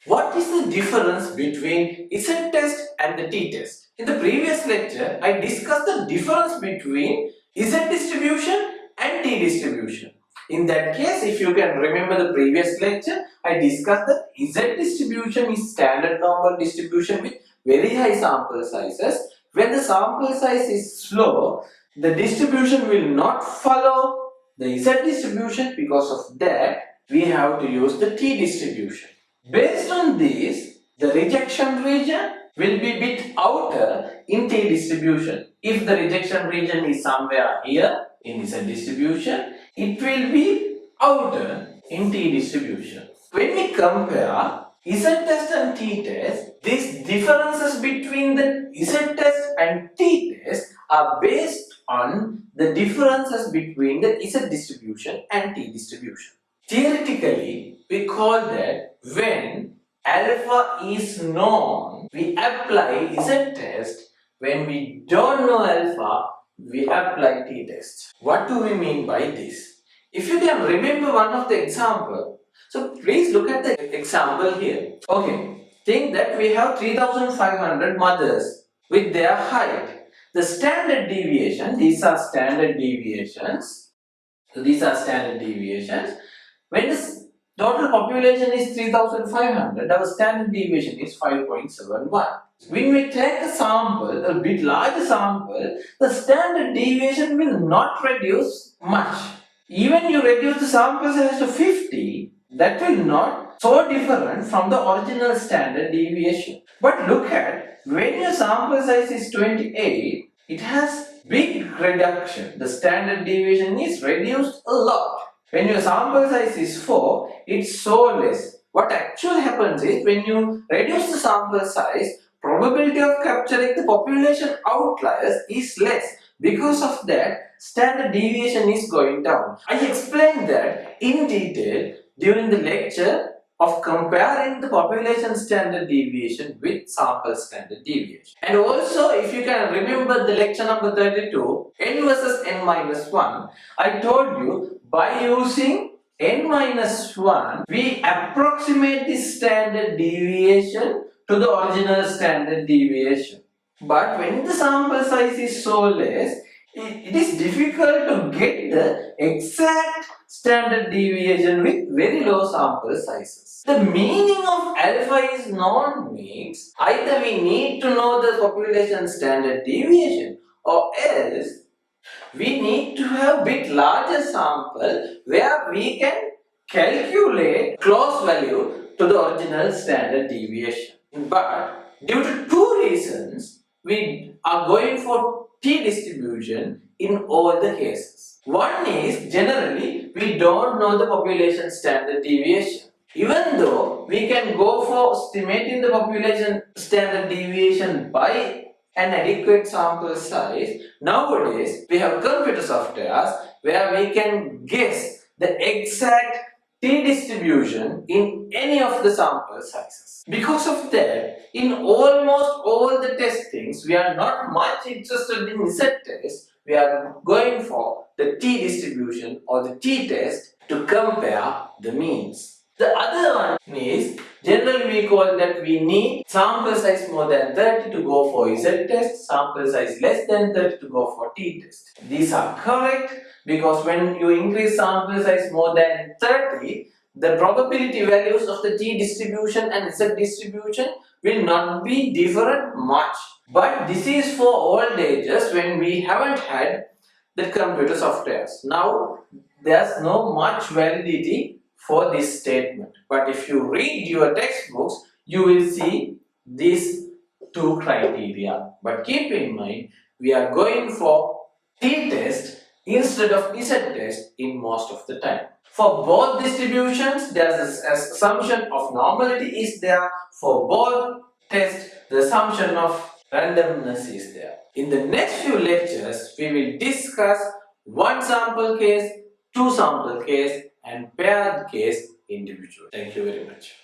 What is the difference between Z test and the t test? In the previous lecture, I discussed the difference between Z distribution and t distribution. In that case, if you can remember the previous lecture, I discussed that Z distribution is standard normal distribution with very high sample sizes. When the sample size is slow, the distribution will not follow the Z distribution. Because of that, we have to use the t distribution. Based on this, the rejection region will be bit outer in T distribution. If the rejection region is somewhere here in Z distribution, it will be outer in T distribution. When we compare Z test and T test, these differences between the Z test and T test are based on the differences between the Z distribution and T distribution. Theoretically, we call that when alpha is known, we apply Z test. When we don't know alpha, we apply t test. What do we mean by this? If you can remember one of the example, so please look at the example here. Okay, think that we have 3500 mothers with their height. The standard deviation, these are standard deviations. So these are standard deviations. When the total population is 3500, our standard deviation is 5.71. When we take a sample, a bit larger sample, the standard deviation will not reduce much. Even you reduce the sample size to 50, that will not so different from the original standard deviation. But look at, when your sample size is 28, it has big reduction. The standard deviation is reduced a lot. When your sample size is 4, it's so less. What actually happens is, when you reduce the sample size, probability of capturing the population outliers is less. Because of that, standard deviation is going down. I explained that in detail during the lecture of comparing the population standard deviation with sample standard deviation. And also, if you can remember the lecture number 32, n versus n minus 1, I told you by using n minus 1, we approximate the standard deviation to the original standard deviation. But when the sample size is so less, it is difficult to get the exact standard deviation with very low sample sizes. The meaning of alpha is known means either we need to know the population standard deviation, or else we need to have bit larger sample where we can calculate close value to the original standard deviation. But due to two reasons, we are going for t distribution in all the cases. One is, generally we don't know the population standard deviation. Even though we can go for estimating the population standard deviation by an adequate sample size, nowadays we have computer softwares where we can guess the exact t distribution in any of the sample sizes. Because of that, in almost all the testings, we are not much interested in Z test. We are going for the t distribution or the t test to compare the means. The other one is, generally we call that we need sample size more than 30 to go for Z test, sample size less than 30 to go for t test. These are correct because when you increase sample size more than 30, the probability values of the t distribution and Z distribution will not be different much. But this is for old ages when we haven't had the computer softwares. Now there's no much validity for this statement. But if you read your textbooks, you will see these two criteria. But keep in mind, we are going for t-test instead of z-test in most of the time. For both distributions, there's an assumption of normality is there. For both tests, the assumption of randomness is there. In the next few lectures, we will discuss one sample case, two sample case, and paired case individual. Thank you very much.